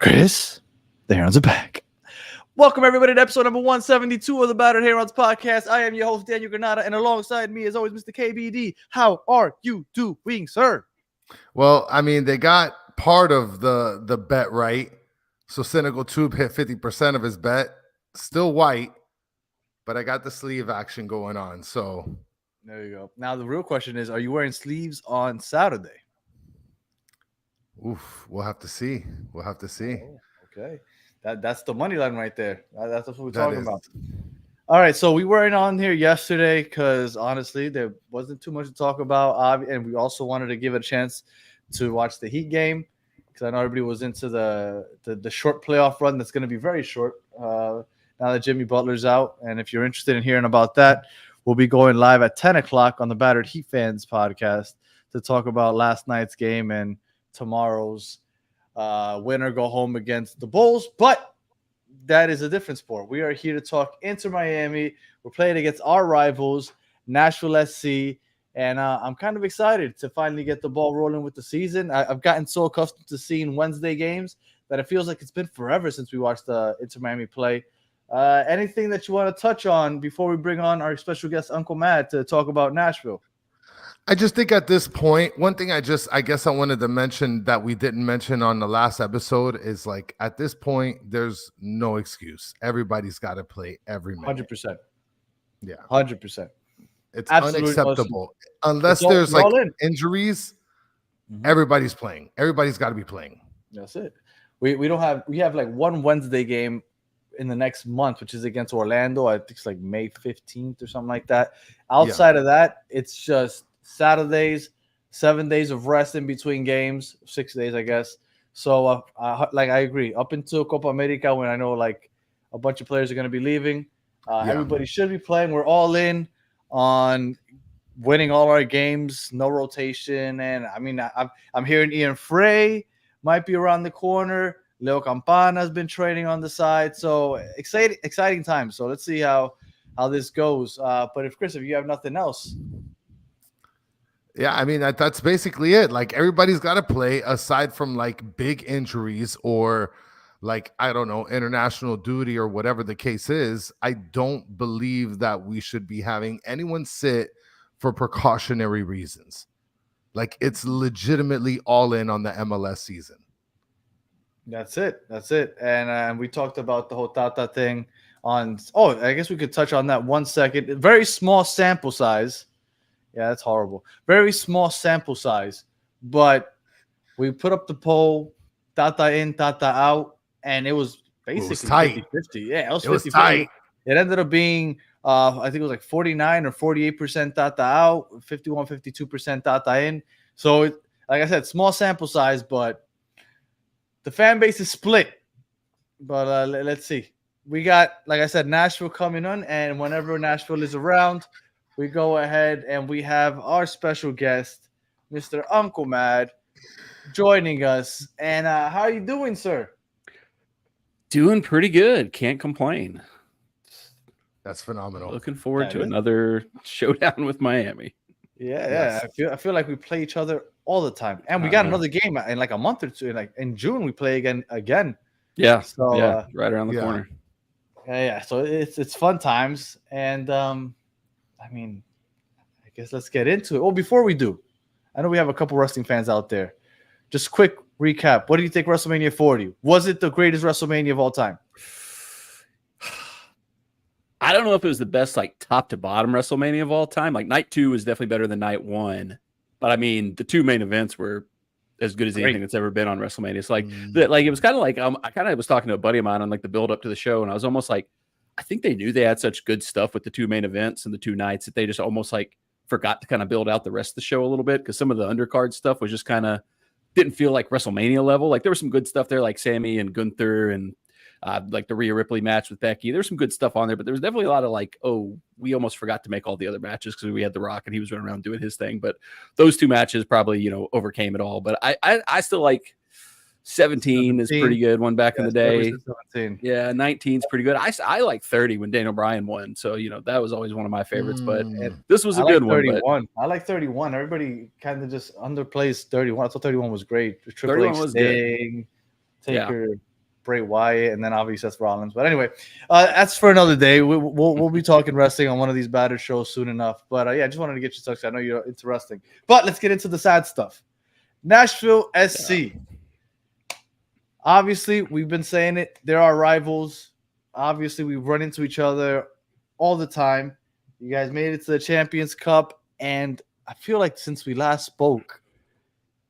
Chris, the Herons are back. Welcome, everybody, to episode number 172 of the Battered Herons podcast. I am your host, Daniel Granada, and alongside me, as always, Mr. KBD. How are you doing, sir? Well, I mean, they got part of the bet right. So Cynical Tube hit 50% of his bet. Still white, but I got the sleeve action going on. So there you go. Now, the real question is, are you wearing sleeves on Saturday? Oof, we'll have to see. We'll have to see. Oh, okay. That's the money line right there. That's what we're talking about. All right, so we weren't on here yesterday because honestly, there wasn't too much to talk about, and we also wanted to give it a chance to watch the Heat game because I know everybody was into the short playoff run that's going to be very short now that Jimmy Butler's out. And if you're interested in hearing about that, we'll be going live at 10 o'clock on the Battered Heat Fans podcast to talk about last night's game and tomorrow's winner go home against the Bulls. But that is a different sport. We are here to talk Inter Miami. We're playing against our rivals, Nashville SC. And I'm kind of excited to finally get the ball rolling with the season. I've gotten so accustomed to seeing Wednesday games that it feels like it's been forever since we watched the Inter Miami play. Anything that you want to touch on before we bring on our special guest, Uncle Matt, to talk about Nashville? I just think at this point, one thing I guess I wanted to mention that we didn't mention on the last episode is like at this point, there's no excuse. Everybody's got to play every minute. 100%. Yeah. 100%. It's unacceptable. Unless there's like injuries, everybody's playing. Everybody's got to be playing. That's it. We have like one Wednesday game in the next month, which is against Orlando. I think it's like May 15th or something like that. Outside of that, it's just Saturdays, 7 days of rest in between games, 6 days, I guess. So, like I agree. Up until Copa America, when I know like a bunch of players are going to be leaving, everybody should be playing. We're all in on winning all our games, no rotation. And I mean, I'm hearing Ian Frey might be around the corner. Leo Campana has been training on the side. So exciting times. So let's see how this goes. But if you have nothing else. Yeah, I mean, that's basically it. Like everybody's got to play aside from like big injuries or like, I don't know, international duty or whatever the case is. I don't believe that we should be having anyone sit for precautionary reasons. Like it's legitimately all in on the MLS season. That's it. And we talked about the whole Tata thing on. Oh, I guess we could touch on that 1 second. Very small sample size. Yeah, that's horrible. Very small sample size. But we put up the poll, Tata in, Tata out, and it was basically 50-50. Yeah, it was 50-50. Tight. It ended up being, I think it was like 49 or 48% Tata out, 51, 52% Tata in. So, like I said, small sample size, but the fan base is split. But let's see. We got, like I said, Nashville coming on, and whenever Nashville is around, we go ahead and we have our special guest, Mr. Uncle Mad, joining us. And how are you doing, sir? Doing pretty good. Can't complain. That's phenomenal. Looking forward to another showdown with Miami. Yeah. I feel like we play each other all the time. And we got another game in like a month or two. Like in June, we play again. Yeah. So right around the corner. Yeah. So it's fun times. And I mean, I guess let's get into it. Oh, before we do, I know we have a couple wrestling fans out there. Just quick recap. What do you think WrestleMania 40? Was it the greatest WrestleMania of all time? I don't know if it was the best, like, top to bottom WrestleMania of all time. Like, night 2 was definitely better than night 1. But, I mean, the two main events were as good as anything that's ever been on WrestleMania. It's like, it was kind of like, I kind of was talking to a buddy of mine on, like, the build up to the show, and I was almost like, I think they knew they had such good stuff with the two main events and the two nights that they just almost like forgot to kind of build out the rest of the show a little bit because some of the undercard stuff was just kind of didn't feel like WrestleMania level. Like there was some good stuff there, like Sammy and Gunther and like the Rhea Ripley match with Becky. There's some good stuff on there, but there was definitely a lot of like, oh, we almost forgot to make all the other matches because we had The Rock and he was running around doing his thing. But those two matches probably, overcame it all. But I still like 17 is pretty good one back in the day. 17. Yeah, 19 is pretty good. I like 30 when Daniel Bryan won. So, that was always one of my favorites. But this was a good one. 31. I like 31. Everybody kind of just underplays 31. I thought 31 was great. Triple H thing, Taker. Bray Wyatt, and then obviously Seth Rollins. But anyway, that's for another day. We'll be talking wrestling on one of these battered shows soon enough. But I just wanted to get your thoughts. I know you're interesting. But let's get into the sad stuff. Nashville SC. Obviously, we've been saying it. There are rivals. Obviously, we run into each other all the time. You guys made it to the Champions Cup, and I feel like since we last spoke,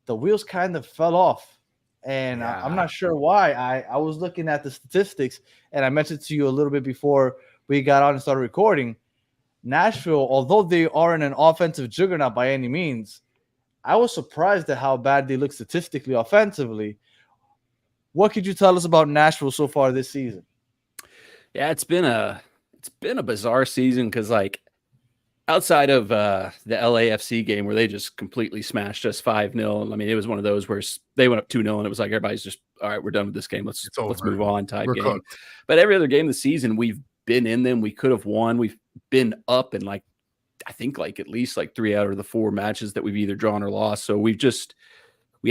the wheels kind of fell off. And I'm not sure why. I was looking at the statistics, and I mentioned to you a little bit before we got on and started recording. Nashville, although they aren't an offensive juggernaut by any means, I was surprised at how bad they look statistically offensively. What could you tell us about Nashville so far this season? Yeah, it's been a bizarre season because, like, outside of the LAFC game where they just completely smashed us 5-0. I mean, it was one of those where they went up 2-0 and it was like everybody's just, all right, we're done with this game. Let's move on type game. Cooked. But every other game this season, we've been in them. We could have won. We've been up in, like, I think, like, at least like 3 out of the 4 matches that we've either drawn or lost. So we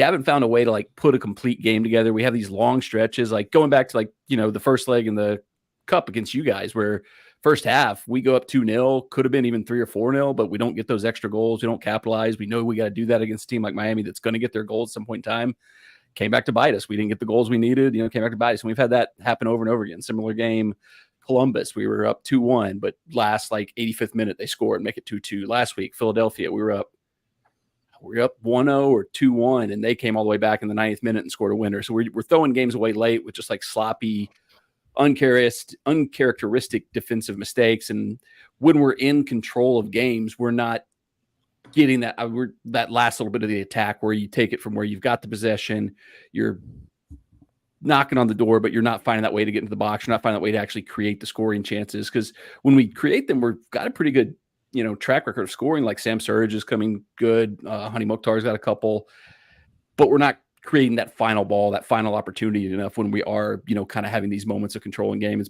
haven't found a way to, like, put a complete game together. We have these long stretches, like going back to, like, you know, the first leg in the cup against you guys where first half we go up 2-0, could have been even 3 or 4-0, but we don't get those extra goals. We don't capitalize. We know we got to do that against a team like Miami that's going to get their goals at some point in time. Came back to bite us. We didn't get the goals we needed, came back to bite us. And we've had that happen over and over again. Similar game, Columbus, we were up 2-1, but last, like, 85th minute they scored and make it 2-2. Last week, Philadelphia, we were up 1-0 or 2-1, and they came all the way back in the 90th minute and scored a winner. So we're throwing games away late with just, like, sloppy, uncharacteristic defensive mistakes. And when we're in control of games, we're not getting that last little bit of the attack where you take it from where you've got the possession, you're knocking on the door, but you're not finding that way to get into the box. You're not finding that way to actually create the scoring chances. Because when we create them, we've got a pretty good, track record of scoring. Like Sam Surridge is coming good. Honey Mukhtar's got a couple, but we're not creating that final ball, that final opportunity enough when we are, kind of having these moments of control in game.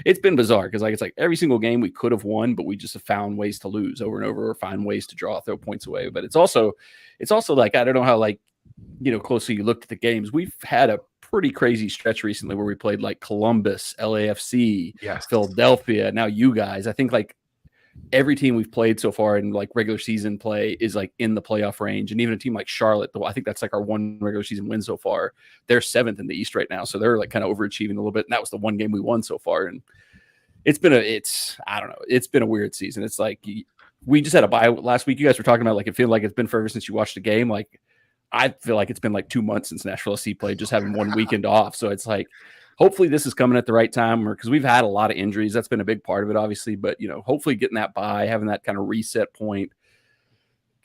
It's been bizarre because, like, it's like every single game we could have won, but we just have found ways to lose over and over, or find ways to throw points away. But it's also like, I don't know how, like, closely you looked at the games. We've had a pretty crazy stretch recently where we played, like, Columbus, LAFC, Philadelphia, now you guys. I think, like, every team we've played so far in, like, regular season play is, like, in the playoff range. And even a team like Charlotte, I think that's, like, our one regular season win so far. They're 7th in the East right now. So they're, like, kind of overachieving a little bit. And that was the one game we won so far. And it's been a weird season. It's like, we just had a bye last week. You guys were talking about, like, it feels like it's been forever since you watched a game. Like, I feel like it's been like 2 months since Nashville SC played, just having one weekend off. So it's like, hopefully this is coming at the right time, because we've had a lot of injuries. That's been a big part of it, obviously. But, hopefully getting that bye, having that kind of reset point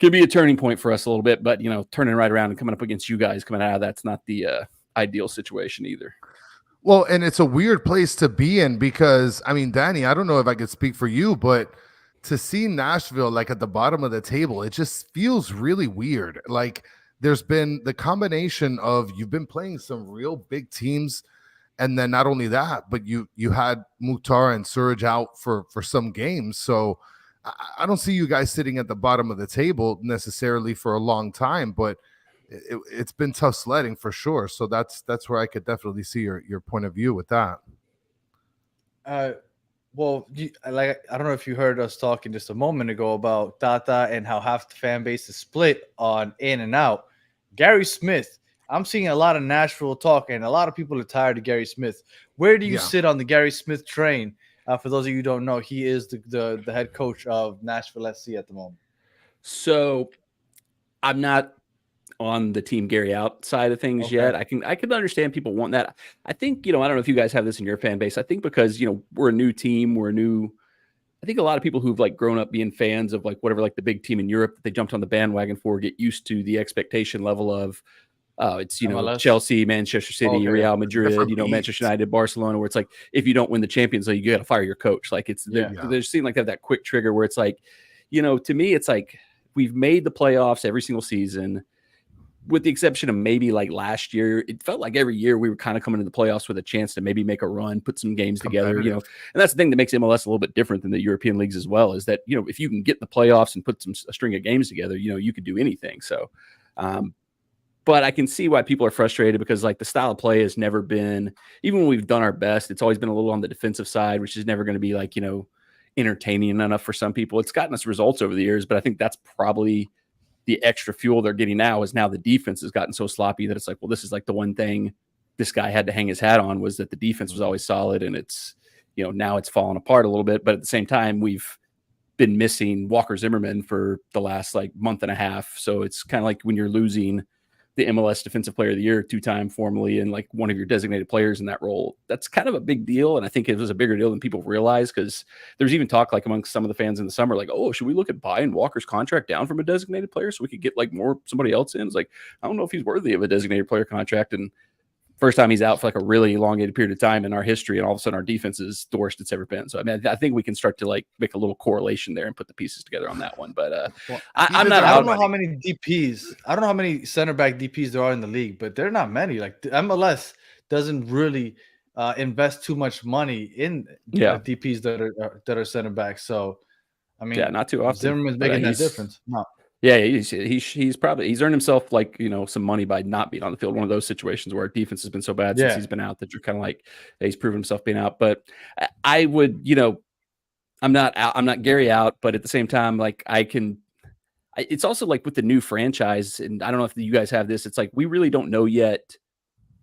could be a turning point for us a little bit. But, turning right around and coming up against you guys coming out of that's not the ideal situation either. Well, and it's a weird place to be in because, I mean, Danny, I don't know if I could speak for you, but to see Nashville, like, at the bottom of the table, it just feels really weird. Like, there's been the combination of you've been playing some real big teams, and then not only that, but you had Mukhtar and Surridge out for some games. So I don't see you guys sitting at the bottom of the table necessarily for a long time, but it's been tough sledding for sure. So that's where I could definitely see your point of view with that. Well, I don't know if you heard us talking just a moment ago about Tata and how half the fan base is split on in and out. Gary Smith, I'm seeing a lot of Nashville talk, and a lot of people are tired of Gary Smith. Where do you sit on the Gary Smith train? For those of you who don't know, he is the head coach of Nashville SC at the moment. So I'm not on the Team Gary out side of things yet. I can understand people want that. I think, I don't know if you guys have this in your fan base. I think because, we're a new team, I think a lot of people who've, like, grown up being fans of, like, whatever, like, the big team in Europe that they jumped on the bandwagon for, get used to the expectation level of it's, MLS? Chelsea, Manchester City, Real Madrid, Manchester United, Barcelona, where it's like, if you don't win the Champions League, you got to fire your coach. Like, they seem like they have that quick trigger where it's like, to me, it's like we've made the playoffs every single season, with the exception of maybe, like, last year. It felt like every year we were kind of coming into the playoffs with a chance to maybe make a run, put some games together, and that's the thing that makes MLS a little bit different than the European leagues as well, is that, if you can get the playoffs and put a string of games together, you could do anything. So but I can see why people are frustrated because like the style of play has never been, even when we've done our best, it's always been a little on the defensive side, which is never going to be like, entertaining enough for some people. It's gotten us results over the years, but I think that's probably the extra fuel they're getting now is now the defense has gotten so sloppy that it's like, well, this is like the one thing this guy had to hang his hat on was that the defense was always solid, and it's, now it's fallen apart a little bit, but at the same time, we've been missing Walker Zimmerman for the last like month and a half. So it's kind of like when you're losing the MLS Defensive Player of the Year 2-time formally and like one of your designated players in that role. That's kind of a big deal. And I think it was a bigger deal than people realize because there's even talk like amongst some of the fans in the summer, like, oh, should we look at buying Walker's contract down from a designated player so we could get like somebody else in? It's like, I don't know if he's worthy of a designated player contract. And first time he's out for like a really elongated period of time in our history, and all of a sudden our defense is the worst it's ever been. So I mean, I think we can start to like make a little correlation there and put the pieces together on that one. But I don't know how many DPs. I don't know how many center back DPs there are in the league, but they're not many. Like the MLS doesn't really invest too much money in DPs that are center back. So I mean, not too often. Zimmerman's making that difference. No. Yeah, he's earned himself like, some money by not being on the field. One of those situations where our defense has been so bad since he's been out that you're kind of like, he's proven himself being out. But I would, I'm not Gary out, but at the same time, like it's also like with the new franchise, and I don't know if you guys have this, it's like, we really don't know yet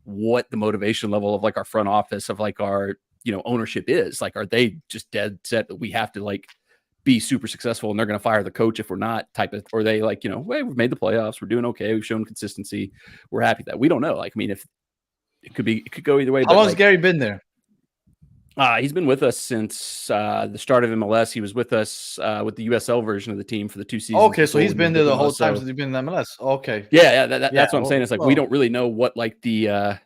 what the motivation level of like our front office of like our, ownership is. Like, are they just dead set that we have to like be super successful and they're going to fire the coach if we're not or they like, hey, we've made the playoffs. We're doing okay. We've shown consistency. We're happy that we don't know. Like, I mean, if it could go either way. How long has Gary been there? He's been with us since the start of MLS. He was with us with the USL version of the team for the 2 seasons. Okay. So he's been there the whole time since he's been in MLS. Okay. Yeah. That's what I'm saying. It's like, we don't really know what like the,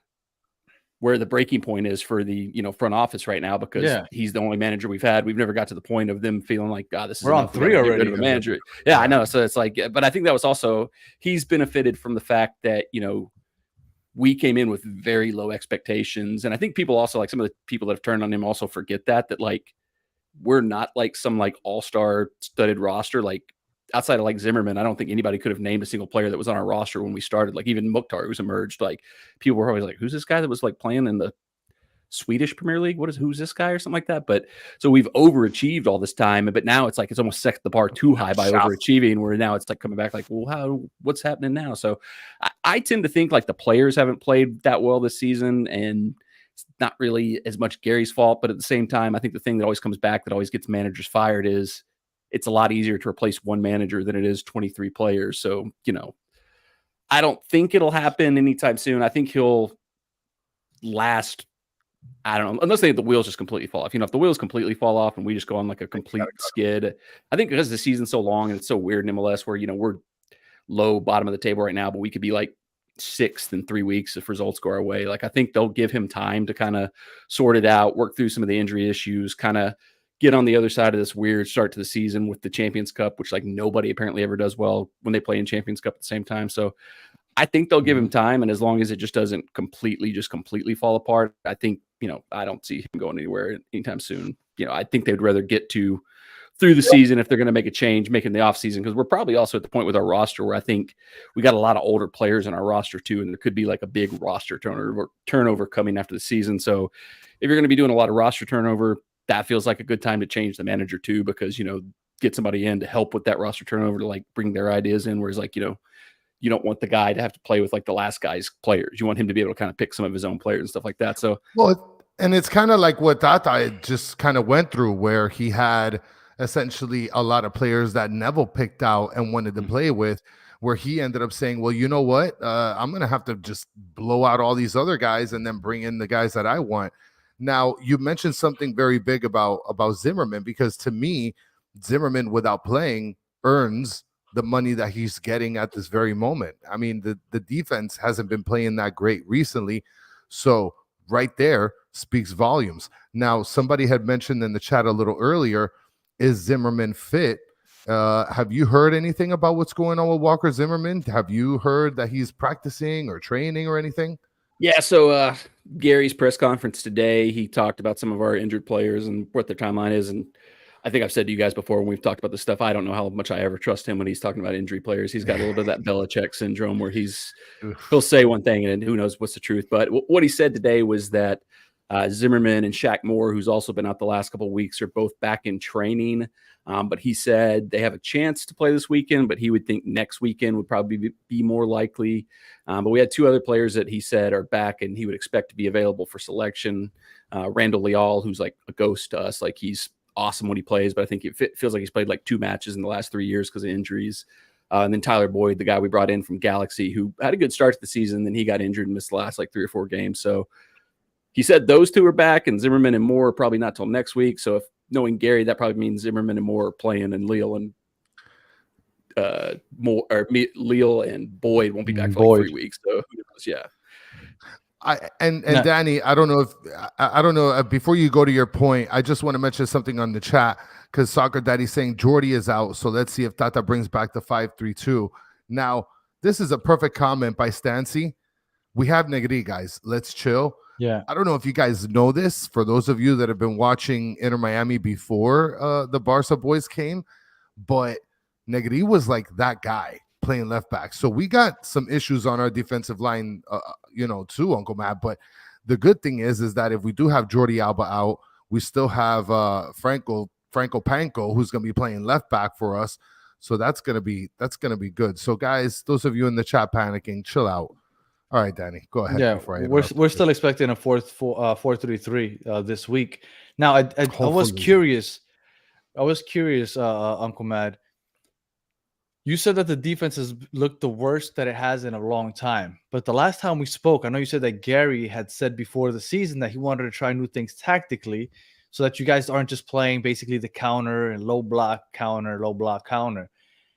where the breaking point is for the front office right now, because he's the only manager we've had. We've never got to the point of them feeling like, God, this is we're on 3 already. Of a manager. Yeah, I know. So it's like, but I think that was also, he's benefited from the fact that we came in with very low expectations, and I think people also, like some of the people that have turned on him also forget that like we're not like some like all-star studded roster. Like outside of like Zimmerman, I don't think anybody could have named a single player that was on our roster when we started. Like even Mukhtar, who's emerged, like people were always like, who's this guy that was like playing in the Swedish Premier League? Who's this guy or something like that? But so we've overachieved all this time, but now it's like, it's almost set the bar too high by overachieving, where now it's like coming back like, well, what's happening now? So I tend to think like the players haven't played that well this season, and it's not really as much Gary's fault. But at the same time, I think the thing that always comes back that always gets managers fired is it's a lot easier to replace one manager than it is 23 players. So, I don't think it'll happen anytime soon. I think he'll last, I don't know, unless the wheels just completely fall off. If the wheels completely fall off and we just go on like a complete skid, I think because the season's so long and it's so weird in MLS where, we're low bottom of the table right now, but we could be like 6th in 3 weeks if results go our way. Like, I think they'll give him time to kind of sort it out, work through some of the injury issues, kind of get on the other side of this weird start to the season with the Champions Cup, which like nobody apparently ever does well when they play in Champions Cup at the same time. So I think they'll give him time. And as long as it just doesn't completely fall apart, I think, I don't see him going anywhere anytime soon. I think they'd rather get through the season if they're going to make a change, making the off season. Cause we're probably also at the point with our roster where I think we got a lot of older players in our roster too. And there could be like a big roster turnover coming after the season. So if you're going to be doing a lot of roster turnover, that feels like a good time to change the manager too, because, get somebody in to help with that roster turnover, to like bring their ideas in. Whereas like, you don't want the guy to have to play with like the last guy's players. You want him to be able to kind of pick some of his own players and stuff like that. So, and it's kind of like what Tata just kind of went through, where he had essentially a lot of players that Neville picked out and wanted to play with, where he ended up saying, well, you know what? I'm going to have to just blow out all these other guys and then bring in the guys that I want. Now, you mentioned something very big about Zimmerman, because to me, Zimmerman without playing earns the money that he's getting at this very moment. I mean, the defense hasn't been playing that great recently. So right there speaks volumes. Now, somebody had mentioned in the chat a little earlier, is Zimmerman fit? Have you heard anything about what's going on with Walker Zimmerman? Have you heard that he's practicing or training or anything? Yeah, so Gary's press conference today, he talked about some of our injured players and what their timeline is. And I think I've said to you guys before when we've talked about this stuff, I don't know how much I ever trust him when he's talking about injury players. He's got a little bit of that Belichick syndrome where he'll say one thing and who knows what's the truth. But what he said today was that Zimmerman and Shaq Moore, who's also been out the last couple of weeks, are both back in training. But he said they have a chance to play this weekend, but he would think next weekend would probably be more likely. But we had 2 other players that he said are back and he would expect to be available for selection. Randall Leal, who's like a ghost to us. Like, he's awesome when he plays, but I think it feels like he's played like 2 matches in the last 3 years because of injuries. And then Tyler Boyd, the guy we brought in from Galaxy, who had a good start to the season, then he got injured and missed the last like 3 or 4 games. So he said those 2 are back, and Zimmerman and Moore are probably not till next week. So if knowing Gary, that probably means Zimmerman and Moore are playing, and Leal and Leal and Boyd won't be back for like 3 weeks. So who knows? Yeah. Danny, I don't know. Before you go to your point, I just want to mention something on the chat because Soccer Daddy's saying Jordy is out. So let's see if Tata brings back the 5-3-2. Now, this is a perfect comment by Stancy. We have Negri, guys. Let's chill. Yeah. I don't know if you guys know this. For those of you that have been watching Inter Miami before the Barca boys came, but Negri was like that guy playing left back. So we got some issues on our defensive line, too, Uncle Matt. But the good thing is that if we do have Jordi Alba out, we still have Franco Panko, who's going to be playing left back for us. So that's going to be good. So guys, those of you in the chat panicking, chill out. All right, Danny, go ahead. Yeah, we're still expecting a 4-3-3 this week. Now, I was curious. Uncle Mad. You said that the defense has looked the worst that it has in a long time. But the last time we spoke, I know you said that Gary had said before the season that he wanted to try new things tactically so that you guys aren't just playing basically the counter and low block counter.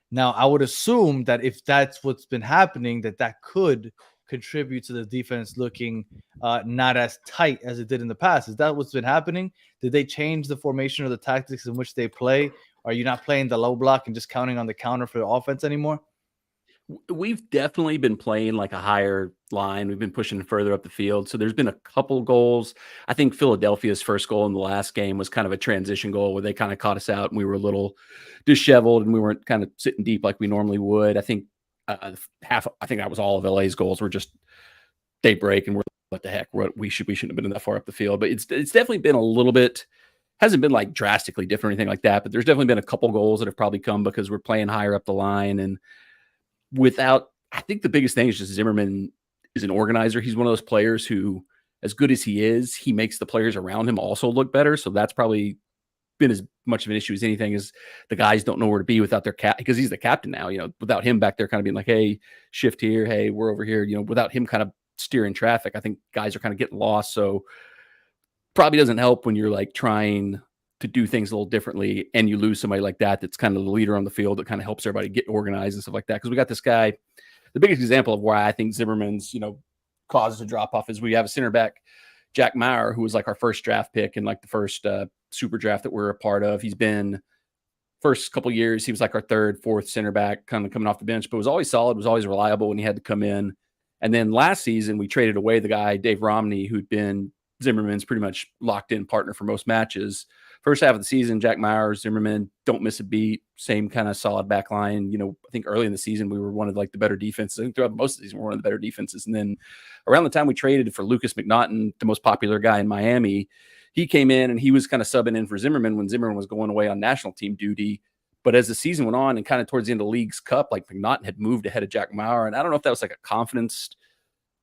Now, I would assume that if that's what's been happening, that could contribute to the defense looking not as tight as it did in the past. Is that what's been happening? Did they change the formation or the tactics in which they play? Are you not playing the low block and just counting on the counter for the offense anymore? We've definitely been playing like a higher line. We've been pushing further up the field. So there's been a couple goals. I think Philadelphia's first goal in the last game was kind of a transition goal where they kind of caught us out and we were a little disheveled and we weren't kind of sitting deep like we normally would. I think I think that was all of LA's goals were just they break and we're what the heck, we shouldn't have been that far up the field. But it's definitely been a little bit, hasn't been like drastically different or anything like that, but there's definitely been a couple goals that have probably come because we're playing higher up the line. And I think the biggest thing is just Zimmerman is an organizer. He's one of those players who, as good as he is, he makes the players around him also look better. So that's probably been as much of an issue as anything. Is the guys don't know where to be without their because he's the captain now, without him back there kind of being like, hey, shift here. Hey, we're over here, without him kind of steering traffic. I think guys are kind of getting lost. So probably doesn't help when you're like trying to do things a little differently and you lose somebody like that that's kind of the leader on the field that kind of helps everybody get organized and stuff like that. Because we got this guy, the biggest example of why I think Zimmerman's, causes a drop off is we have a center back, Jack Maurer, who was like our first draft pick and like the first super draft that we're a part of. He's been first couple years, he was like our third, fourth center back kind of coming off the bench, but was always solid, was always reliable when he had to come in. And then last season we traded away the guy, Dave Romney, who'd been Zimmerman's pretty much locked in partner for most matches. First half of the season, Jack Maurer, Zimmerman, don't miss a beat, same kind of solid back line. I think early in the season, we were one of like the better defenses. I think throughout most of the season, we were one of the better defenses. And then around the time we traded for Lucas McNaughton, the most popular guy in Miami, he came in and he was kind of subbing in for Zimmerman when Zimmerman was going away on national team duty. But as the season went on and kind of towards the end of the League's Cup, like McNaughton had moved ahead of Jack Maurer. And I don't know if that was like a confidence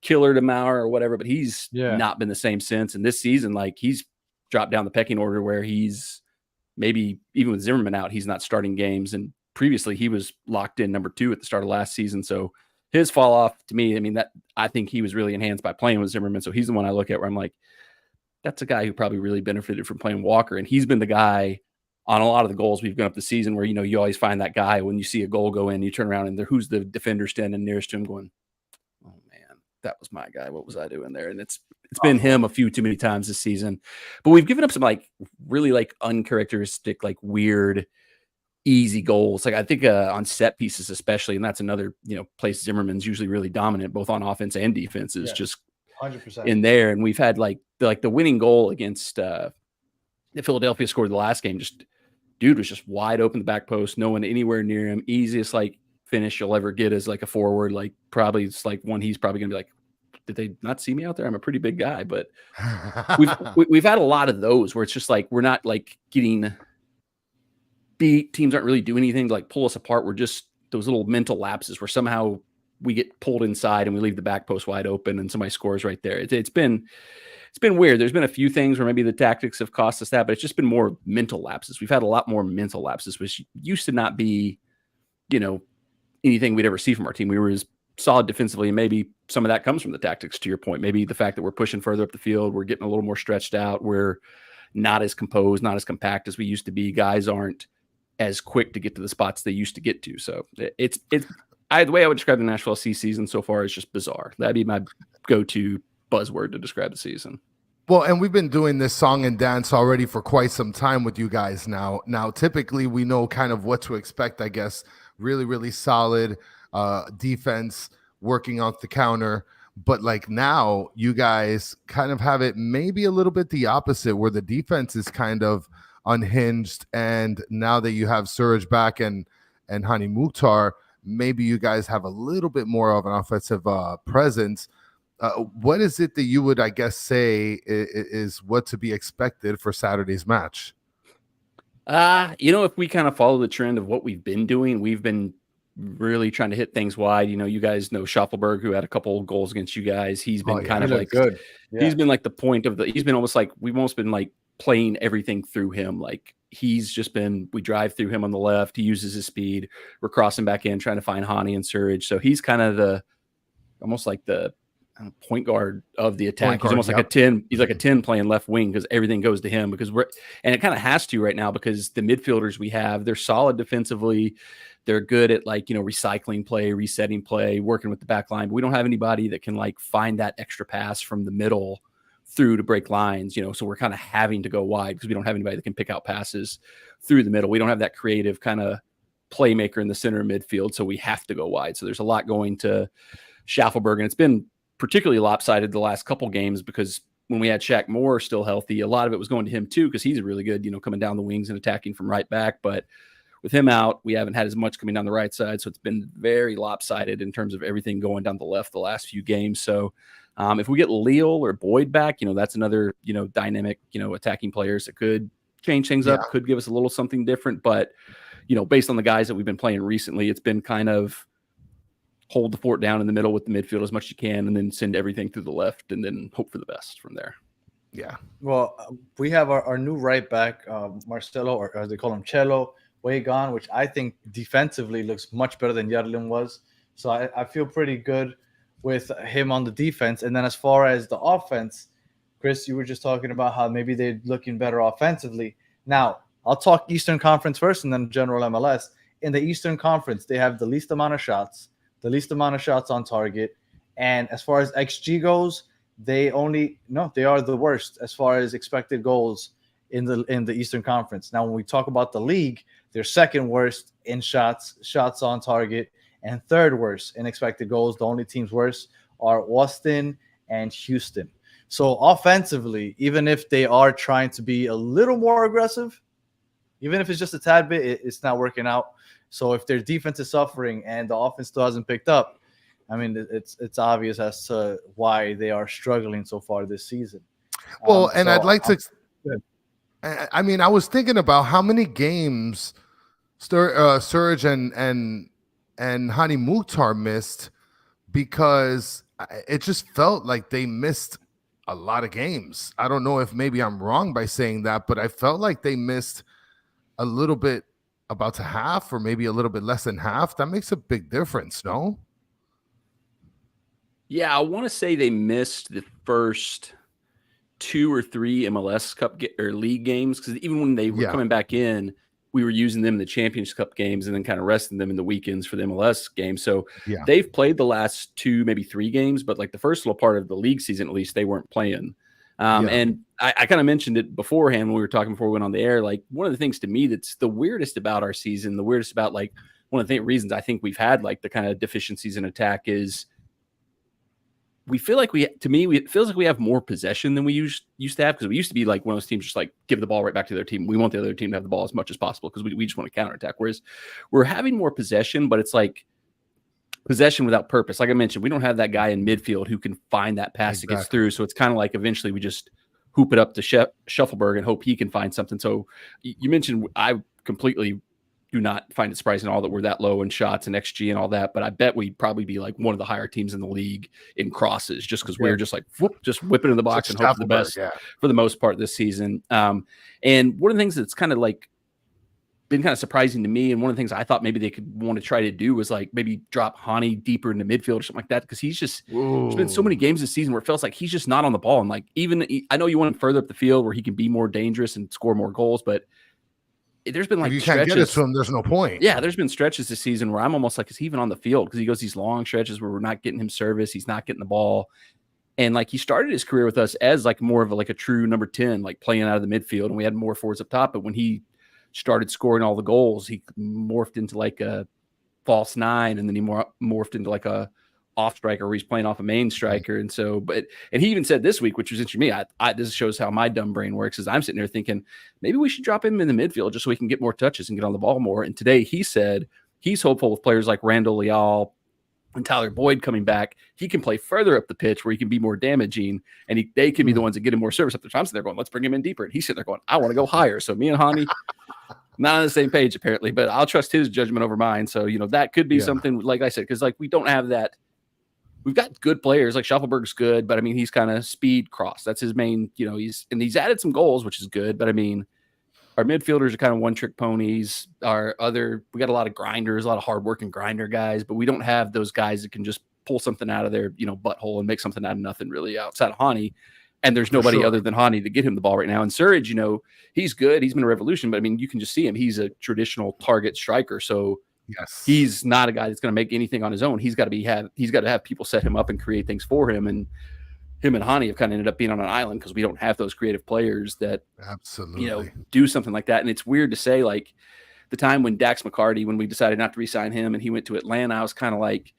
killer to Maurer or whatever, but he's not been the same since. And this season, like he's dropped down the pecking order where he's maybe even with Zimmerman out, he's not starting games. And previously he was locked in number 2 at the start of last season. So his fall off to me, I think he was really enhanced by playing with Zimmerman. So he's the one I look at where I'm like, that's a guy who probably really benefited from playing Walker. And he's been the guy on a lot of the goals we've gone up the season where, you always find that guy when you see a goal go in, you turn around and who's the defender standing nearest to him going, oh man, that was my guy. What was I doing there? And it's been him a few too many times this season, but we've given up some like really like uncharacteristic, like weird, easy goals. Like I think on set pieces, especially, and that's another, place Zimmerman's usually really dominant, both on offense and defense is just 100% in there. And we've had like the winning goal against the Philadelphia scored the last game. Just dude was just wide open the back post, no one anywhere near him. Easiest like finish you'll ever get as like a forward. Like probably it's like one he's probably gonna be like, did they not see me out there? I'm a pretty big guy, but we've had a lot of those where it's just like we're not like getting beat. Teams aren't really doing anything to like pull us apart. We're just those little mental lapses where somehow we get pulled inside and we leave the back post wide open and somebody scores right there. It's been weird. There's been a few things where maybe the tactics have cost us that, but it's just been more mental lapses. We've had a lot more mental lapses, which used to not be, anything we'd ever see from our team. We were as solid defensively, and maybe some of that comes from the tactics, to your point. Maybe the fact that we're pushing further up the field, we're getting a little more stretched out, we're not as composed, not as compact as we used to be. Guys aren't as quick to get to the spots they used to get to. So the way I would describe the Nashville SC season so far is just bizarre. That'd be my go-to buzzword to describe the season. Well, and we've been doing this song and dance already for quite some time with you guys now. Now, typically we know kind of what to expect, I guess. Really, really solid defense working off the counter. But like now you guys kind of have it maybe a little bit the opposite, where the defense is kind of unhinged. And now that you have Surge back and Hani Mukhtar, maybe you guys have a little bit more of an offensive presence. What is it that you would, I guess, say is what to be expected for Saturday's match? If we kind of follow the trend of what we've been doing, we've been really trying to hit things wide. You guys know Schaffelberg, who had a couple of goals against you guys. He's been kind of like good. Yeah. He's been like the point of he's been almost like we've almost been like playing everything through him. Like he's just been, we drive through him on the left. He uses his speed. We're crossing back in, trying to find Hani and Surge. So he's kind of almost like the point guard of the attack. He's almost like a 10. He's like a 10 playing left wing because everything goes to him and it kind of has to right now because the midfielders we have, they're solid defensively. They're good at recycling play, resetting play, working with the back line. But we don't have anybody that can like find that extra pass from the middle through to break lines, so we're kind of having to go wide because we don't have anybody that can pick out passes through the middle. We don't have that creative kind of playmaker in the center of midfield. So we have to go wide. So there's a lot going to Schaffelberg, and it's been particularly lopsided the last couple games because when we had Shaq Moore still healthy, a lot of it was going to him too because he's really good, coming down the wings and attacking from right back. But with him out, we haven't had as much coming down the right side, so it's been very lopsided in terms of everything going down the left the last few games. So if we get Leal or Boyd back, that's another dynamic attacking players that could change things up, could give us a little something different. But based on the guys that we've been playing recently, it's been kind of hold the fort down in the middle with the midfield as much as you can, and then send everything through the left, and then hope for the best from there. Yeah. Well, we have our new right back, Marcelo, or as they call him, Cello, way gone, which I think defensively looks much better than Yarlin was. So I feel pretty good with him on the defense. And then as far as the offense, Chris, you were just talking about how maybe they're looking better offensively. Now, I'll talk Eastern Conference first and then general MLS. In the Eastern Conference, they have the least amount of shots on target. And as far as XG goes, they are the worst as far as expected goals in the Eastern Conference. Now, when we talk about the league, they're second worst in shots on target, and third worst in expected goals. The only teams worse are Austin and Houston. So offensively, even if they are trying to be a little more aggressive, even if it's just a tad bit, it's not working out. So if their defense is suffering and the offense still hasn't picked up, I mean, it's obvious as to why they are struggling so far this season. Well, and I'd like to. I mean, I was thinking about how many games Surge and Hani Mukhtar missed, because it just felt like they missed a lot of games. I don't know if maybe I'm wrong by saying that, but I felt like they missed a little bit, about to half, or maybe a little bit less than half. That makes a big difference, no? Yeah, I want to say they missed the first 2 or 3 MLS Cup or league games, because even when they were coming back in, we were using them in the Champions Cup games and then kind of resting them in the weekends for the MLS games. So they've played the last 2, maybe 3 games, but like the first little part of the league season, at least, they weren't playing. And I kind of mentioned it beforehand when we were talking before we went on the air. Like, one of the things to me that's the weirdest about our season, the weirdest about like one of the reasons I think we've had like the kind of deficiencies in attack is we feel like it feels like we have more possession than we used to have, because we used to be like one of those teams just like give the ball right back to their team. We want the other team to have the ball as much as possible because we just want to counterattack. Whereas we're having more possession, but it's like possession without purpose. Like I mentioned, we don't have that guy in midfield who can find that pass that gets through. So it's kind of like eventually we just hoop it up to Shuffleberg and hope he can find something. So you mentioned, I completely do not find it surprising at all that we're that low in shots and XG and all that, but I bet we'd probably be like one of the higher teams in the league in crosses, just because we're just like just whip it in the box and hope for the best for the most part this season. And one of the things that's kind of like been kind of surprising to me, and one of the things I thought maybe they could want to try to do was like maybe drop Hani deeper into midfield or something like that, because he's just there's been so many games this season where it feels like he's just not on the ball. And like, even I know you want him further up the field where he can be more dangerous and score more goals, but there's been like if you stretches, can't get it to him, there's no point. Yeah, there's been stretches this season where I'm almost like, is he even on the field? Because he goes these long stretches where we're not getting him service, he's not getting the ball. And like, he started his career with us as like more of a true number 10, like playing out of the midfield, and we had more forwards up top. But when he started scoring all the goals, he morphed into like a false 9, and then he morphed into like a off striker where he's playing off a main striker. And so, and he even said this week, which was interesting to me, this shows how my dumb brain works, is I'm sitting there thinking maybe we should drop him in the midfield just so we can get more touches and get on the ball more. And today he said he's hopeful with players like Randall Leal and Tyler Boyd coming back, he can play further up the pitch where he can be more damaging, and they can be the ones that get him more service up the time. So they're going, let's bring him in deeper. And he's sitting there going, I want to go higher. So me and Hani, not on the same page apparently, but I'll trust his judgment over mine. So, that could be something, like I said, because like we don't have that. We've got good players, like Shuffleberg's good, but I mean, he's kind of speed cross. That's his main, he's added some goals, which is good. But I mean, our midfielders are kind of one trick ponies. We got a lot of grinders, a lot of hardworking grinder guys, but we don't have those guys that can just pull something out of their, butthole and make something out of nothing really outside of Hani. And there's nobody other than Hani to get him the ball right now. And Surridge, he's good. He's been a revolution, but I mean, you can just see him. He's a traditional target striker. So yes, he's not a guy that's going to make anything on his own. He's got to have people set him up and create things for him. And him and Hani have kind of ended up being on an island because we don't have those creative players that absolutely do something like that. And it's weird to say, like, the time when Dax McCarty, when we decided not to re-sign him and he went to Atlanta, I was kind of like,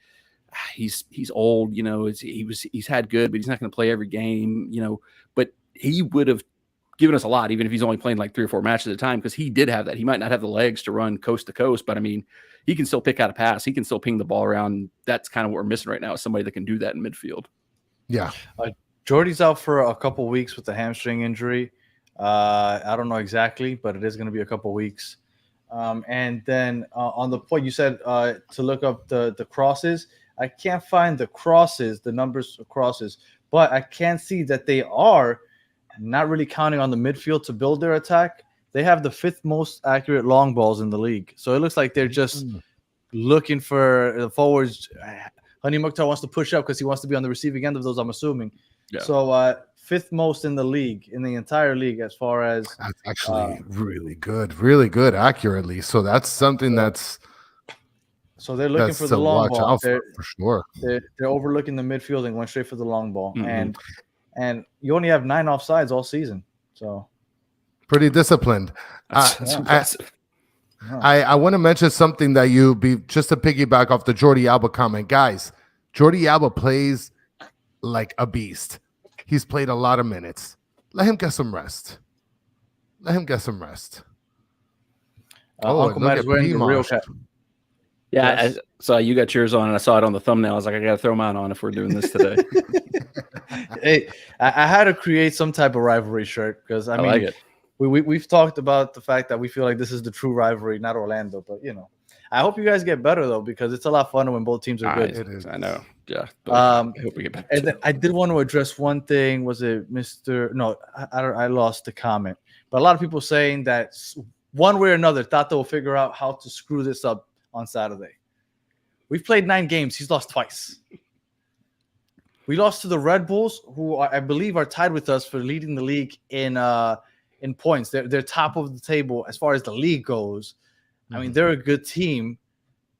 he's old, he's had good, but he's not going to play every game, but he would have given us a lot, even if he's only playing like 3 or 4 matches at a time, because he did have that. He might not have the legs to run coast to coast, but I mean, he can still pick out a pass. He can still ping the ball around. That's kind of what we're missing right now, is somebody that can do that in midfield. Yeah. Jordy's out for a couple weeks with a hamstring injury. I don't know exactly, but it is going to be a couple weeks. And then on the point you said to look up the crosses, I can't find the numbers of crosses, but I can see that they are not really counting on the midfield to build their attack. They have the 5th most accurate long balls in the league. So it looks like they're just looking for the forwards. Hani Mukhtar wants to push up because he wants to be on the receiving end of those, I'm assuming. Yeah. So 5th most in the league, in the entire league, as far as that's actually really good accurately. So that's something that's so they're looking for the long ball. For sure. They're overlooking the midfield and going straight for the long ball. And you only have 9 offsides all season. So pretty disciplined. That's impressive. I want to mention something that just to piggyback off the Jordi Alba comment, guys. Jordi Alba plays like a beast. He's played a lot of minutes. Let him get some rest. Uncle Matt is wearing the real cap. Yeah, yes. I saw you got yours on, and I saw it on the thumbnail. I was like, I got to throw mine on if we're doing this today. Hey, I had to create some type of rivalry shirt because I mean, like it. We've talked about the fact that we feel like this is the true rivalry, not Orlando. But I hope you guys get better though, because it's a lot funner when both teams are good. It is. I know. Yeah. I hope we get better. And then I did want to address one thing. Was it Mr.? No, I lost the comment. But a lot of people saying that one way or another thought they'll figure out how to screw this up on Saturday. We've played 9 games. He's lost twice. We lost to the Red Bulls, who I believe are tied with us for leading the league in points. They're top of the table as far as the league goes. I mean, they're a good team,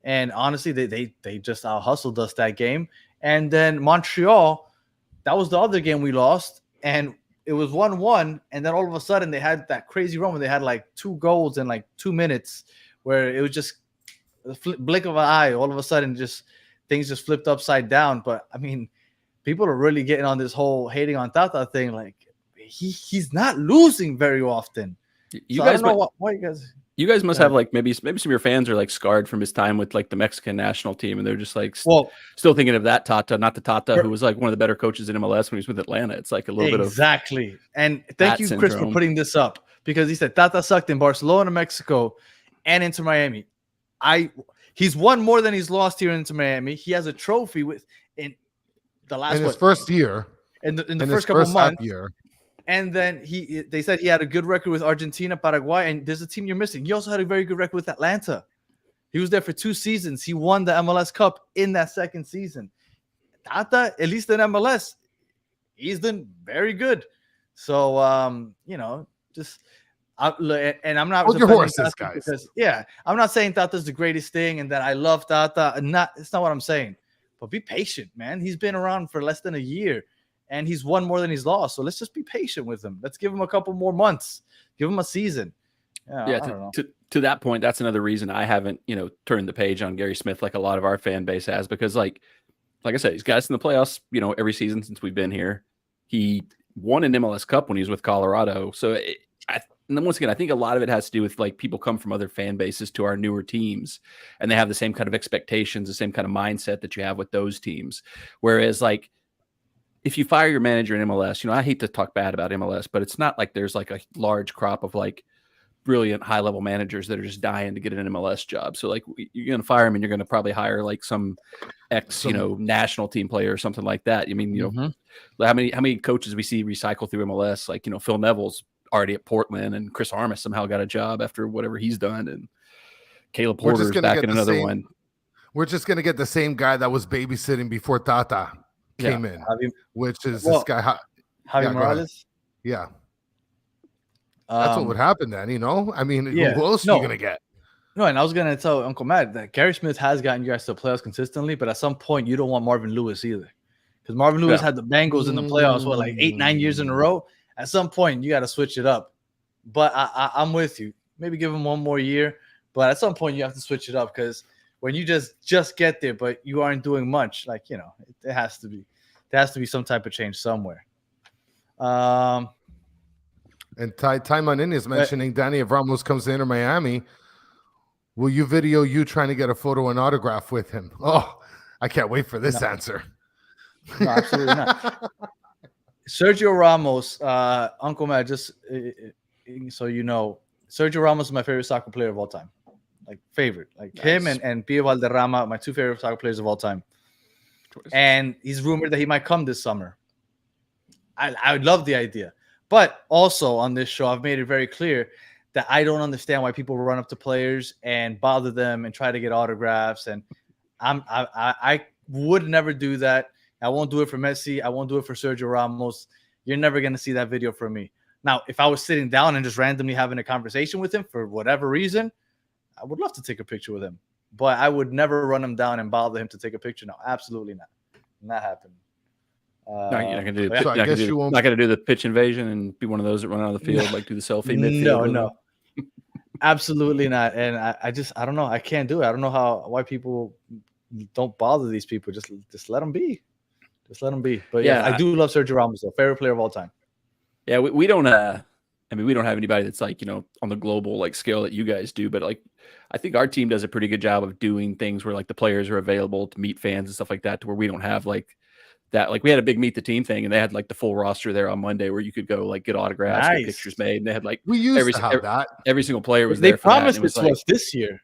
and honestly, they just out hustled us that game. And then Montreal, that was the other game we lost, and it was 1-1. And then all of a sudden, they had that crazy run where they had like 2 goals in like 2 minutes, where it was just a blink of an eye. All of a sudden, just things just flipped upside down. But I mean, people are really getting on this whole hating on Tata thing. Like he's not losing very often. You guys, I don't know why you guys. You guys must have like maybe some of your fans are like scarred from his time with like the Mexican national team, and they're just like still thinking of that Tata, not the Tata who was like one of the better coaches in MLS when he was with Atlanta. It's like a little bit of exactly. And thank you, Chris, for putting this up, because he said Tata sucked in Barcelona, Mexico, and Inter Miami. He's won more than he's lost here in Inter Miami. He has a trophy in the last his first year, in the first couple of months. Year. And then they said he had a good record with Argentina, Paraguay, and there's a team you're missing. He also had a very good record with Atlanta. He was there for 2 seasons. He won the MLS Cup in that second season. Tata, at least in MLS, he's done very good. So, just and I'm not hold your horses, guys. Because, I'm not saying Tata's the greatest thing and that I love Tata. It's not what I'm saying. But be patient, man. He's been around for less than a year. And he's won more than he's lost. So let's just be patient with him. Let's give him a couple more months. Give him a season. To that point, that's another reason I haven't, turned the page on Gary Smith like a lot of our fan base has, because like I said, he's got us in the playoffs, every season since we've been here. He won an MLS Cup when he was with Colorado. So and then once again, I think a lot of it has to do with like people come from other fan bases to our newer teams, and they have the same kind of expectations, the same kind of mindset that you have with those teams. Whereas like, if you fire your manager in MLS, I hate to talk bad about MLS, but it's not like there's like a large crop of like brilliant high level managers that are just dying to get an MLS job. So like you're going to fire him and you're going to probably hire like some national team player or something like that. I mean, how many coaches we see recycle through MLS? Like, Phil Neville's already at Portland, and Chris Armas somehow got a job after whatever he's done. And Caleb Porter's back in another one. We're just going to get the same guy that was babysitting before Tata came in, which is this guy Javi Morales. Yeah, that's what would happen then. I mean, who else are you gonna get? No, and I was gonna tell Uncle Matt that Gary Smith has gotten you guys to the playoffs consistently, but at some point you don't want Marvin Lewis either, because Marvin Lewis had the Bengals in the playoffs like 8-9 years in a row. At some point you got to switch it up. But I'm with you. Maybe give him one more year, but at some point you have to switch it up, because when you just get there, but you aren't doing much, like, it has to be. There has to be some type of change somewhere. And Ty Manin is mentioning Danny, if Ramos comes to Inter Miami, will you video you trying to get a photo and autograph with him? Oh, I can't wait for this answer. No, absolutely not. Sergio Ramos, Uncle Matt, just so you know, Sergio Ramos is my favorite soccer player of all time. Like, favorite. Like, nice. Him and Pio Valderrama, my 2 favorite soccer players of all time. And he's rumored that he might come this summer. I would love the idea. But also on this show, I've made it very clear that I don't understand why people run up to players and bother them and try to get autographs. And I would never do that. I won't do it for Messi. I won't do it for Sergio Ramos. You're never going to see that video from me. Now, if I was sitting down and just randomly having a conversation with him for whatever reason, I would love to take a picture with him. But I would never run him down and bother him to take a picture. No, absolutely not. Not happening. No, you're not going to do the pitch invasion and be one of those that run out of the field, like do the selfie midfield. No. Absolutely not. And I don't know. I can't do it. I don't know why people don't bother these people. Just let them be. Just let them be. But yeah, I do love Sergio Ramos, though. Favorite player of all time. Yeah, we don't we don't have anybody that's like, on the global like scale that you guys do, but like I think our team does a pretty good job of doing things where like the players are available to meet fans and stuff like that, to where we don't have like that. Like we had a big meet the team thing, and they had like the full roster there on Monday where you could go like get autographs, get pictures made, and they had like we used to have that. Every single player was they there. Promised it to us this year,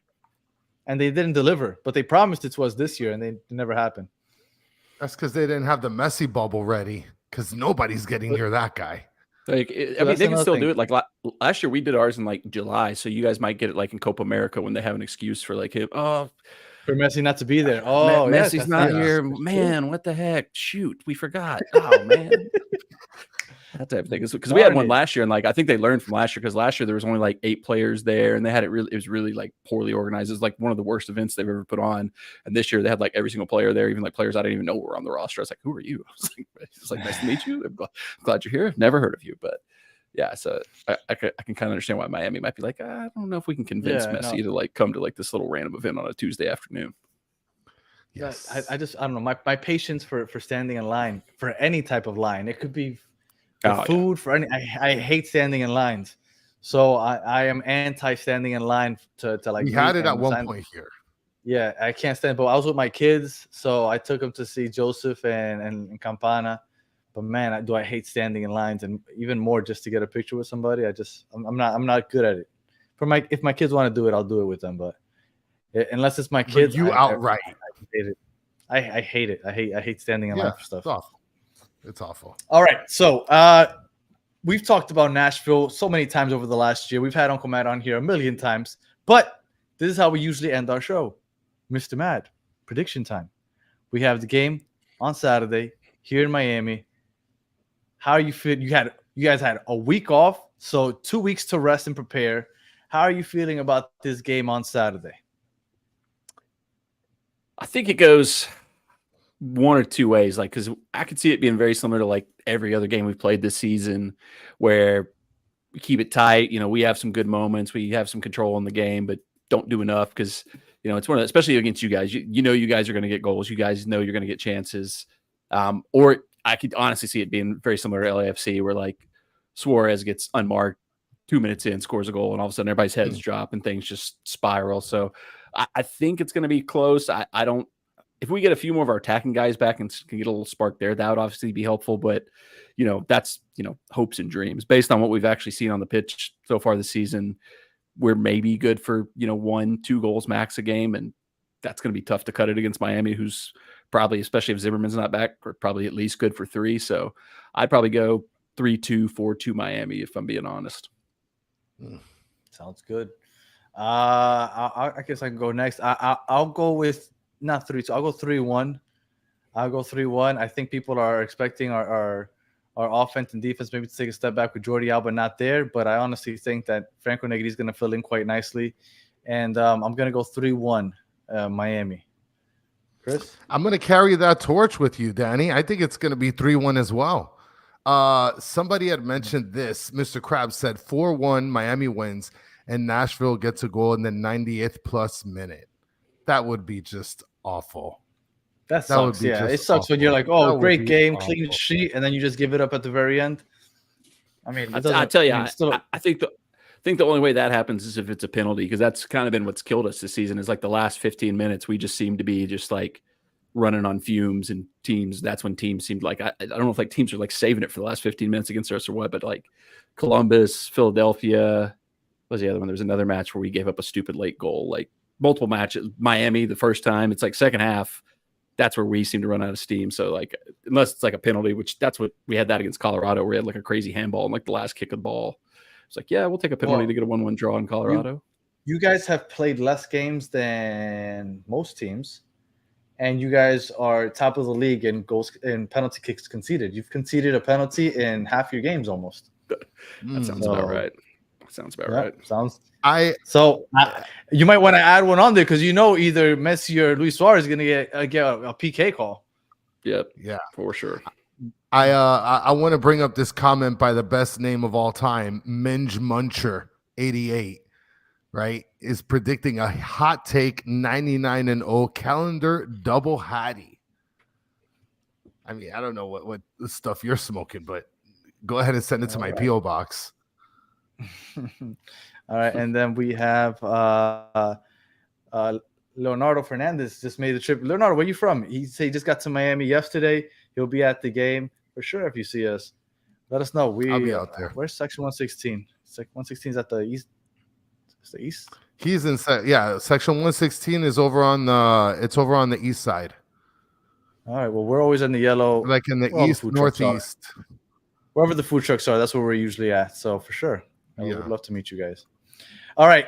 and they didn't deliver. But they promised it to us this year, and it never happened. That's because they didn't have the Messi bubble ready. Because nobody's getting near that guy. Like, I mean, they can still do it. Like last year, we did ours in like July, so you guys might get it like in Copa America when they have an excuse for like, for Messi not to be there. Oh, Messi's not here, man. What the heck? Shoot, we forgot. Oh man, that type of thing. Because we had one last year, and like I think they learned from last year, because last year there was only like 8 players there, and they had it was really like poorly organized. It was like one of the worst events they've ever put on. And this year they had like every single player there, even like players I didn't even know were on the roster. I was like, who are you? I was like, nice to meet you. I'm glad you're here. Never heard of you, but yeah. So I can kind of understand why Miami might be like, I don't know if we can convince Messi to like come to like this little random event on a Tuesday afternoon. Yes. I don't know. My patience for standing in line for any type of line. It could be for food, for any. I hate standing in lines. So I am anti standing in line to like. We had it at one point here. Yeah, I can't stand. But I was with my kids, so I took them to see Joseph and Campana. But man, I hate standing in lines, and even more just to get a picture with somebody. I'm not good at it. If my kids want to do it, I'll do it with them. But unless it's my kids, outright. I hate it. I hate it. I hate standing in line for stuff. It's awful. It's awful. All right, so we've talked about Nashville so many times over the last year. We've had Uncle Matt on here a million times, but this is how we usually end our show. Mr. Matt, prediction time. We have the game on Saturday here in Miami. How are you feel? You guys had a week off, so 2 weeks to rest and prepare. How are you feeling about this game on Saturday? I think it goes one or two ways, like, because I could see it being very similar to like every other game we've played this season, where we keep it tight. We have some good moments, we have some control in the game, but don't do enough because it's one of the, especially against you guys. You guys are going to get goals. You guys know you're going to get chances. Or I could honestly see it being very similar to LAFC, where like Suarez gets unmarked 2 minutes in, scores a goal, and all of a sudden everybody's heads drop and things just spiral. So I think it's going to be close. I don't. If we get a few more of our attacking guys back and can get a little spark there, that would obviously be helpful. But that's hopes and dreams based on what we've actually seen on the pitch so far this season. We're maybe good for 1-2 goals max a game, and that's going to be tough to cut it against Miami, who's probably, especially if Zimmerman's not back, or probably at least good for 3. So I'd probably go 3-2, 4-2 Miami if I'm being honest. Sounds good. I guess I can go next. I'll go with not 3-2. I'll go 3-1. I'll go 3-1. I think people are expecting our offense and defense maybe to take a step back with Jordi Alba not there, but I honestly think that Franco Negri is going to fill in quite nicely, and I'm going to go 3-1 Miami. Chris? I'm going to carry that torch with you, Danny. I think it's going to be 3-1 as well. Somebody had mentioned this. Mr. Krabs said 4-1 Miami wins and Nashville gets a goal in the 90th plus minute. That would be just awful. That sucks. Yeah, it sucks awful. When you're like, oh, great game, awful. Clean sheet, and then you just give it up at the very end. I mean, I tell you, I think the only way that happens is if it's a penalty, because that's kind of been what's killed us this season. Is like the last 15 minutes, we just seem to be just like running on fumes, and teams. That's when teams seemed like I don't know if like teams are like saving it for the last 15 minutes against us or what, but like Columbus, Philadelphia, what was the other one? There was another match where we gave up a stupid late goal, like multiple matches. Miami, the first time, it's like second half. That's where we seem to run out of steam. So like, unless it's like a penalty, which that's what we had that against Colorado, where we had like a crazy handball and like the last kick of the ball. It's like, yeah, we'll take a penalty to get a 1-1 draw in Colorado. You guys have played less games than most teams, and you guys are top of the league in goals and penalty kicks conceded. You've conceded a penalty in half your games almost. That sounds about right. Sounds about right. You might want to add one on there because either Messi or Luis Suarez is going to get a PK call. Yep. Yeah, for sure. I want to bring up this comment by the best name of all time, Minge Muncher 88, right? Is predicting a hot take 99-0 calendar double Hattie. I mean, I don't know what stuff you're smoking, but go ahead and send it to my PO box. All right, and then we have Leonardo Fernandez just made the trip. Leonardo, where are you from? He just got to Miami yesterday. He'll be at the game for sure. If you see us, let us know. I'll be out there. Where's section 116? Section 116 is at the east. It's the east. He's in section 116 is over on the east side. All right. Well, we're always in the yellow, like in the east northeast. Wherever the food trucks are, that's where we're usually at. So for sure. I would love to meet you guys. All right.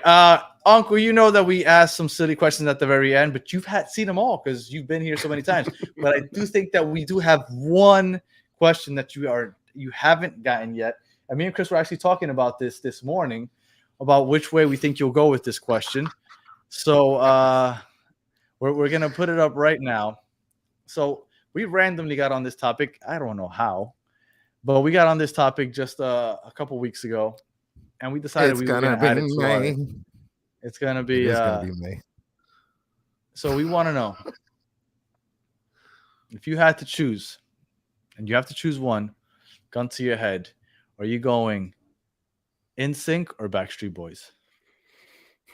Uncle, you know that we asked some silly questions at the very end, but you've seen them all because you've been here so many times. But I do think that we do have one question that you haven't gotten yet. And me and Chris were actually talking about this morning, about which way we think you'll go with this question. So we're going to put it up right now. So we randomly got on this topic. I don't know how, but we got on this topic just a couple weeks ago. And we decided we were going to add it to It's going to be May. So we want to know, if you had to choose, and you have to choose one, gun to your head, are you going NSYNC or Backstreet Boys?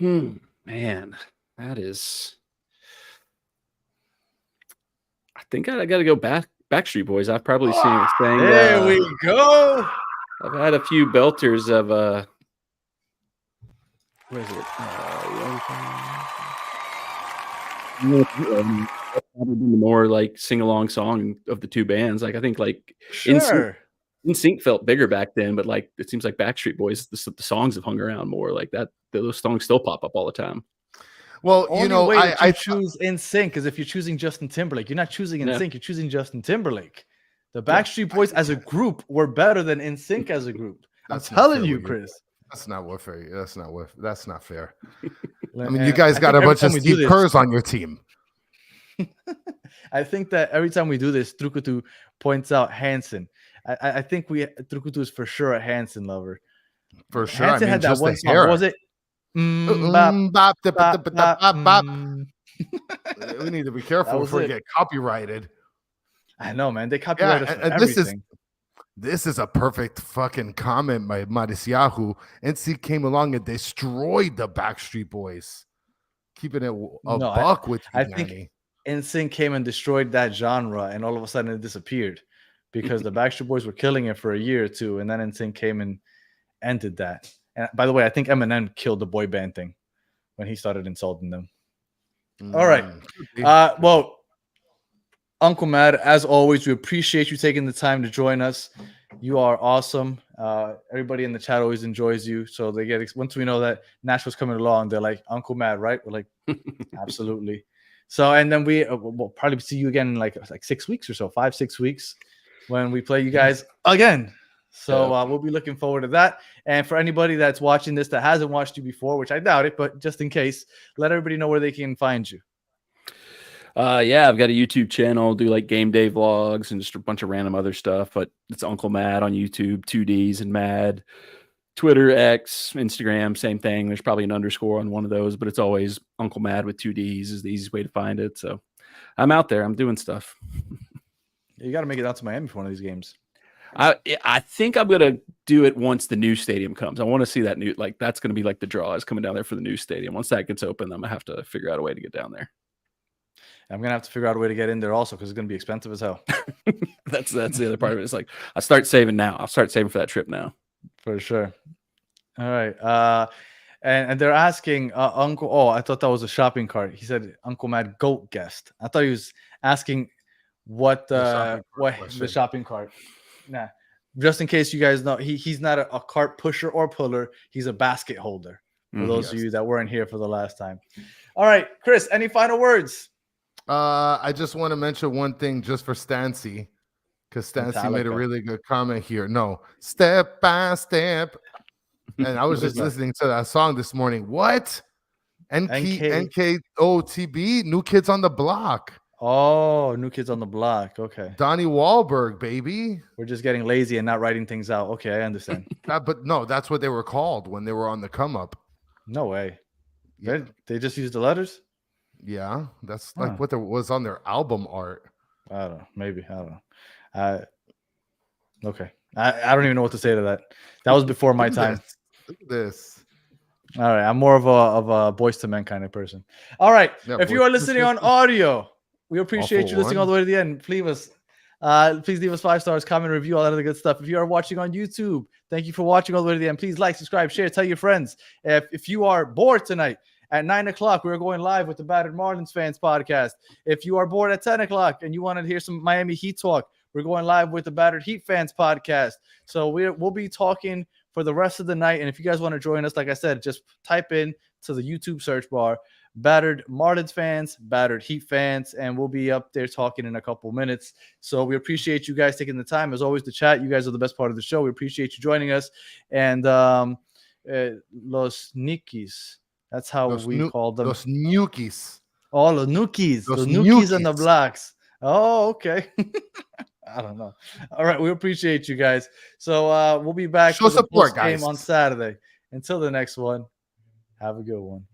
Man, that is. I think I got to go Backstreet Boys. I've probably seen it saying. There we go. I've had a few belters of what is it? More like sing along song of the two bands. Like I think like Sure. NSYNC felt bigger back then, but like it seems like Backstreet Boys, the songs have hung around more. Like that, those songs still pop up all the time. Well, Only you know, way I choose NSYNC is if you're choosing Justin Timberlake. You're not choosing NSYNC, Yeah. you're choosing Justin Timberlake. The Backstreet Boys as a group were better than NSYNC as a group. I'm telling you, Chris. That's not fair. That's not fair. I I mean, you guys got a bunch of Steve Kerrs on your team. I think that every time we do this, Trukutu points out Hanson. I think Trukutu is for sure a Hanson lover. For sure. Hanson had that one song. What was it? We need to be careful before we get copyrighted. I know, man. They copyrighted us for everything. This is a perfect fucking comment by Mariciahu. NC came along and destroyed the Backstreet Boys. Keeping it buck with you, I think NSYNC came and destroyed that genre, and all of a sudden it disappeared because the Backstreet Boys were killing it for a year or two, and then NSYNC came and ended that. And by the way, I think Eminem killed the boy band thing when he started insulting them. All right. Well, Uncle Matt, as always, we appreciate you taking the time to join us. You are awesome. Everybody in the chat always enjoys you. So they get once we know that Nashville's coming along, they're like, Uncle Matt, right? We're like, absolutely. So, and then we'll probably see you again in like 6 weeks or so, 5-6 weeks when we play you guys again. So we'll be looking forward to that. And for anybody that's watching this that hasn't watched you before, which I doubt it, but just in case, let everybody know where they can find you. Yeah, I've got a YouTube channel, do like game day vlogs and just a bunch of random other stuff, but it's Uncle Mad on YouTube, 2Ds and Mad. Twitter, X, Instagram, same thing. There's probably an underscore on one of those, but it's always Uncle Mad with 2Ds is the easiest way to find it. So I'm out there. I'm doing stuff. You got to make it out to Miami for one of these games. I think I'm going to do it once the new stadium comes. I want to see that new, like that's going to be like the draw is coming down there for the new stadium. Once that gets open, I'm going to have to figure out a way to get down there. I'm going to have to figure out a way to get in there also because it's going to be expensive as hell. That's the other part of it. It's like I start saving now. I'll start saving for that trip now. For sure. All right. And they're asking Uncle. Oh, I thought that was a shopping cart. He said Uncle Mad goat guest. I thought he was asking what the shopping cart. Nah. Just in case you guys know, he's not a cart pusher or puller. He's a basket holder. For those of you that weren't here for the last time. All right, Chris. Any final words? I just want to mention one thing just for Stancy, because Stancy made a really good comment here. No, step by step. And I was just listening to that song this morning. What? NKOTB, New Kids on the Block. Oh, New Kids on the Block. Okay. Donnie Wahlberg, baby. We're just getting lazy and not writing things out. Okay, I understand. But no, that's what they were called when they were on the come up. No way. Yeah. They just used the letters? Yeah, that's like what was on their album art. I don't know. Maybe. I don't know. Okay. I don't even know what to say to that. That was before my time. Look at this. All right. I'm more of a Boys to Men kind of person. All right. Yeah, if you are listening on audio, we appreciate you listening all the way to the end. Please leave us 5 stars, comment, review, all that other good stuff. If you are watching on YouTube, thank you for watching all the way to the end. Please like, subscribe, share, tell your friends. If you are bored tonight, at 9 o'clock, we're going live with the Battered Marlins Fans podcast. If you are bored at 10 o'clock and you want to hear some Miami Heat talk, we're going live with the Battered Heat Fans podcast. So we'll be talking for the rest of the night. And if you guys want to join us, like I said, just type in to the YouTube search bar, Battered Marlins Fans, Battered Heat Fans, and we'll be up there talking in a couple minutes. So we appreciate you guys taking the time, as always, to chat. You guys are the best part of the show. We appreciate you joining us. And Los Nikis. That's how we call them. Los Nukis. Oh, the Nukis. The Nukis and the Blacks. Oh, okay. I don't know. All right. We appreciate you guys. So we'll be back Show support, game guys, on Saturday. Until the next one, have a good one.